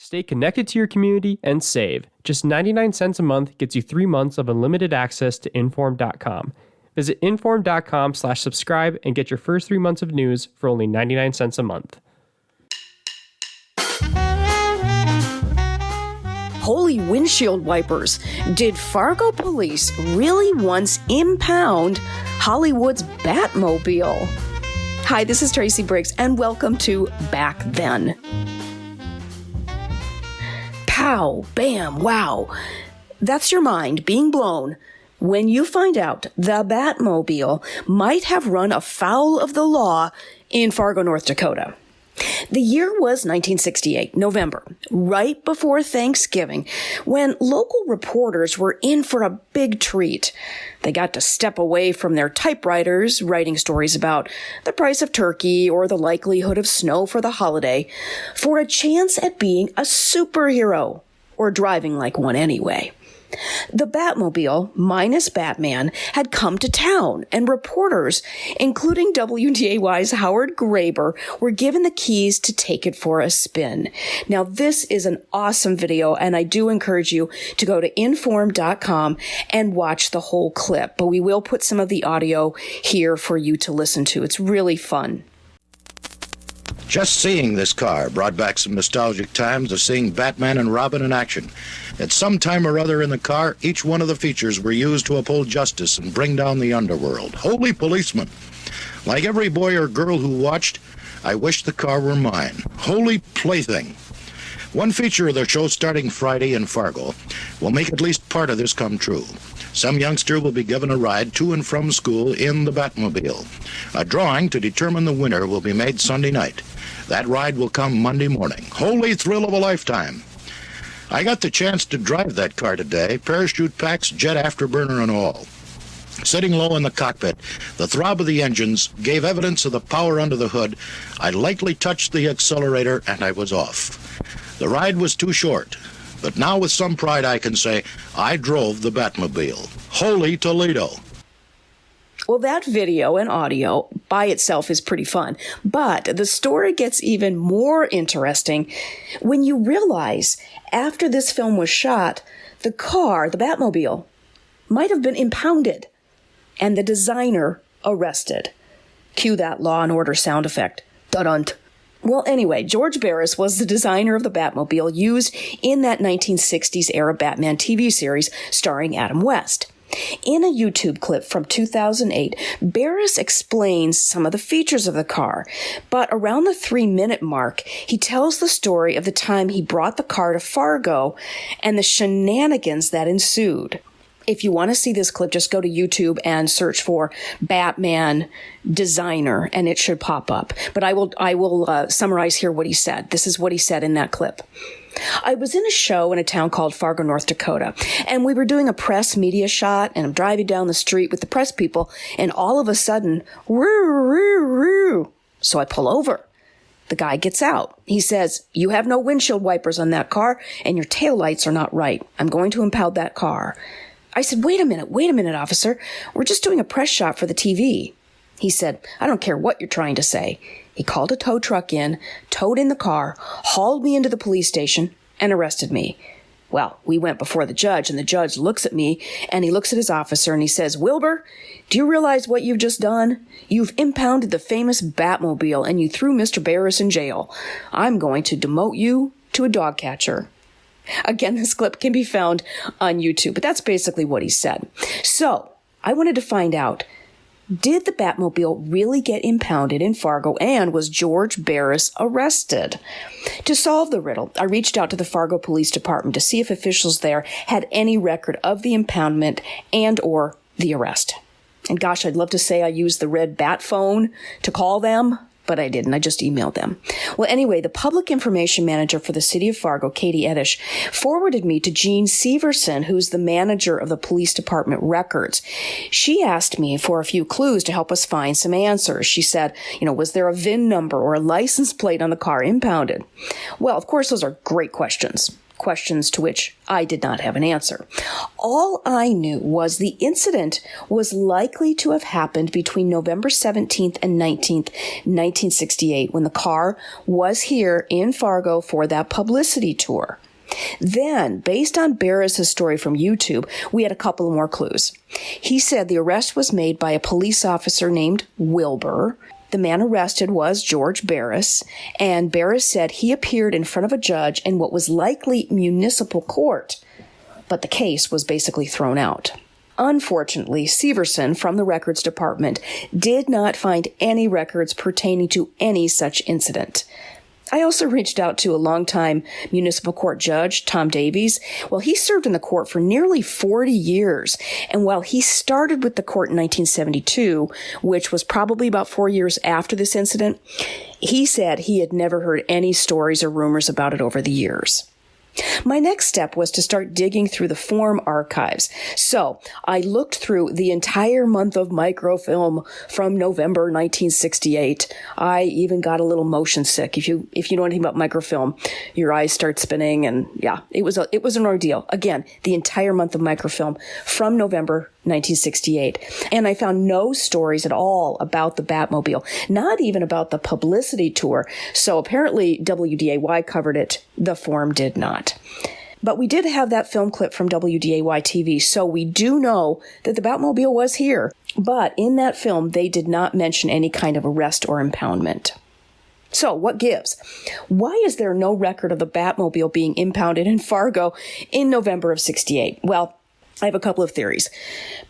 Stay connected to your community and save. Just 99 cents a month gets you 3 months of unlimited access to Inform.com. Visit Inform.com/subscribe and get your first 3 months of news for only 99 cents a month. Holy windshield wipers. Did Fargo Police really once impound Hollywood's Batmobile? Hi, this is Tracy Briggs, and welcome to Back Then. Pow, bam, wow. That's your mind being blown when you find out the Batmobile might have run afoul of the law in Fargo, North Dakota. The year was 1968, November, right before Thanksgiving, when local reporters were in for a big treat. They got to step away from their typewriters, writing stories about the price of turkey or the likelihood of snow for the holiday, for a chance at being a superhero, or driving like one anyway. The Batmobile, minus Batman, had come to town, and reporters, including WDAY's Howard Graber, were given the keys to take it for a spin. Now, this is an awesome video, and I do encourage you to go to Inform.com and watch the whole clip, but we will put some of the audio here for you to listen to. It's really fun. Just seeing this car brought back some nostalgic times of seeing Batman and Robin in action. At some time or other in the car, each one of the features were used to uphold justice and bring down the underworld. Holy policeman! Like every boy or girl who watched, I wish the car were mine. Holy plaything! One feature of the show starting Friday in Fargo will make at least part of this come true. Some youngster will be given a ride to and from school in the Batmobile. A drawing to determine the winner will be made Sunday night. That ride will come Monday morning. Holy thrill of a lifetime. I got the chance to drive that car today, parachute packs, jet afterburner and all. Sitting low in the cockpit, the throb of the engines gave evidence of the power under the hood. I lightly touched the accelerator and I was off. The ride was too short, but now with some pride I can say I drove the Batmobile. Holy Toledo. Well, that video and audio by itself is pretty fun, but the story gets even more interesting when you realize after this film was shot, the car, the Batmobile, might have been impounded and the designer arrested. Cue that Law and Order sound effect. Dun-dunt. Well, anyway, George Barris was the designer of the Batmobile used in that 1960s era Batman TV series starring Adam West. In a YouTube clip from 2008, Barris explains some of the features of the car, but around the 3-minute mark, he tells the story of the time he brought the car to Fargo and the shenanigans that ensued. If you want to see this clip, just go to YouTube and search for Batman designer, and it should pop up. But I will summarize here what he said. This is what he said in that clip. I was in a show in a town called Fargo, North Dakota, and we were doing a press media shot, and I'm driving down the street with the press people, and all of a sudden, woo, woo, woo. So I pull over. The guy gets out. He says, "You have no windshield wipers on that car, and your taillights are not right. I'm going to impound that car." I said, wait a minute, officer. We're just doing a press shot for the TV. He said, "I don't care what you're trying to say." He called a tow truck in, towed in the car, hauled me into the police station, and arrested me. Well, we went before the judge, and the judge looks at me, and he looks at his officer, and he says, "Wilbur, do you realize what you've just done? You've impounded the famous Batmobile, and you threw Mr. Barris in jail. I'm going to demote you to a dog catcher." Again, this clip can be found on YouTube, but that's basically what he said. So, I wanted to find out, did the Batmobile really get impounded in Fargo, and was George Barris arrested? To solve the riddle, I reached out to the Fargo Police Department to see if officials there had any record of the impoundment and or the arrest. And gosh, I'd love to say I used the red bat phone to call them, but I didn't. I just emailed them. Well, anyway, the public information manager for the city of Fargo, Katie Edish, forwarded me to Jean Severson, who's the manager of the police department records. She asked me for a few clues to help us find some answers. She said, was there a VIN number or a license plate on the car impounded? Well, of course, those are great questions. questions to which I did not have an answer. All I knew was the incident was likely to have happened between November 17th and 19th, 1968, when the car was here in Fargo for that publicity tour. Then, based on Barris's story from YouTube, we had a couple more clues. He said the arrest was made by a police officer named Wilbur. The man arrested was George Barris, and Barris said he appeared in front of a judge in what was likely municipal court, but the case was basically thrown out. Unfortunately, Severson from the records department did not find any records pertaining to any such incident. I also reached out to a longtime municipal court judge, Tom Davies. Well, he served in the court for nearly 40 years. And while he started with the court in 1972, which was probably about 4 years after this incident, he said he had never heard any stories or rumors about it over the years. My next step was to start digging through the form archives. So I looked through the entire month of microfilm from November 1968. I even got a little motion sick. If you know anything about microfilm, your eyes start spinning, and yeah, it was an ordeal. Again, the entire month of microfilm from November 1968. And I found no stories at all about the Batmobile, not even about the publicity tour. So apparently WDAY covered it. The Forum did not. But we did have that film clip from WDAY TV, so we do know that the Batmobile was here. But in that film, they did not mention any kind of arrest or impoundment. So what gives? Why is there no record of the Batmobile being impounded in Fargo in November of 68? Well, I have a couple of theories.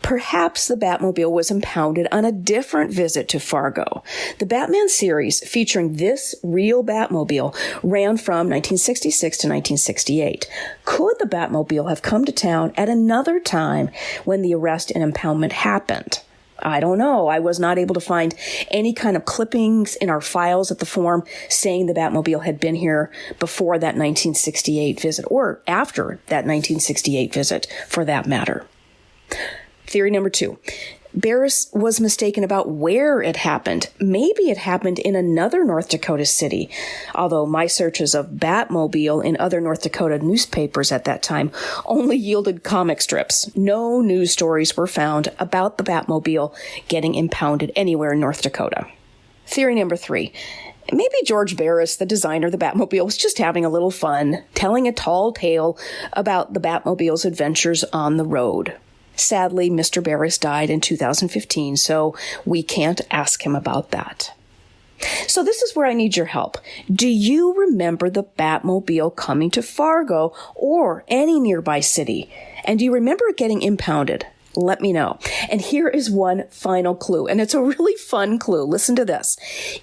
Perhaps the Batmobile was impounded on a different visit to Fargo. The Batman series featuring this real Batmobile ran from 1966 to 1968. Could the Batmobile have come to town at another time when the arrest and impoundment happened? I don't know. I was not able to find any kind of clippings in our files at the Forum saying the Batmobile had been here before that 1968 visit, or after that 1968 visit, for that matter. Theory number 2. Barris was mistaken about where it happened. Maybe it happened in another North Dakota city, although my searches of Batmobile in other North Dakota newspapers at that time only yielded comic strips. No news stories were found about the Batmobile getting impounded anywhere in North Dakota. Theory number 3. Maybe George Barris, the designer of the Batmobile, was just having a little fun, telling a tall tale about the Batmobile's adventures on the road. Sadly, Mr. Barris died in 2015, so we can't ask him about that. So this is where I need your help. Do you remember the Batmobile coming to Fargo or any nearby city? And do you remember it getting impounded? Let me know. And here is one final clue, and it's a really fun clue. Listen to this.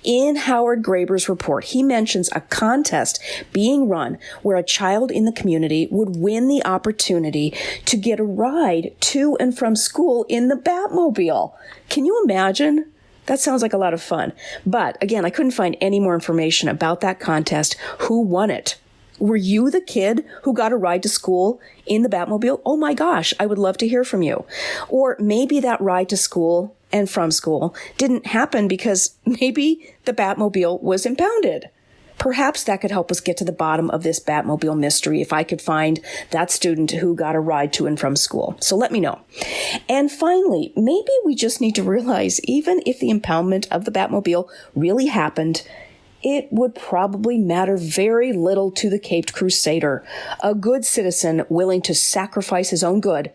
In Howard Graber's report, he mentions a contest being run where a child in the community would win the opportunity to get a ride to and from school in the Batmobile. Can you imagine? That sounds like a lot of fun. But again, I couldn't find any more information about that contest. Who won it? Were you the kid who got a ride to school in the Batmobile? Oh my gosh, I would love to hear from you. Or maybe that ride to school and from school didn't happen because maybe the Batmobile was impounded. Perhaps that could help us get to the bottom of this Batmobile mystery if I could find that student who got a ride to and from school. So let me know. And finally, maybe we just need to realize even if the impoundment of the Batmobile really happened, it would probably matter very little to the Caped Crusader, a good citizen willing to sacrifice his own good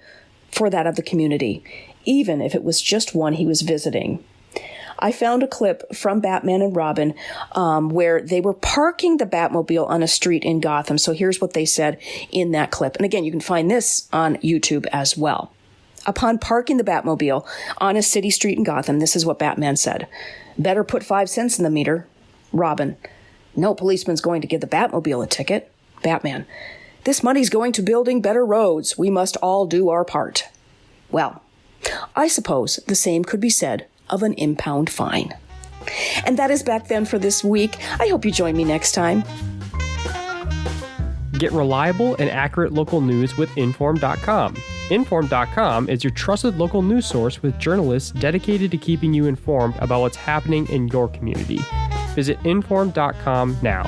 for that of the community, even if it was just one he was visiting. I found a clip from Batman and Robin where they were parking the Batmobile on a street in Gotham. So here's what they said in that clip. And again, you can find this on YouTube as well. Upon parking the Batmobile on a city street in Gotham, this is what Batman said. "Better put 5 cents in the meter." Robin: "No policeman's going to give the Batmobile a ticket." Batman: "This money's going to building better roads. We must all do our part." Well, I suppose the same could be said of an impound fine. And that is Back Then for this week. I hope you join me next time. Get reliable and accurate local news with Inform.com. Inform.com is your trusted local news source with journalists dedicated to keeping you informed about what's happening in your community. Visit Inform.com now.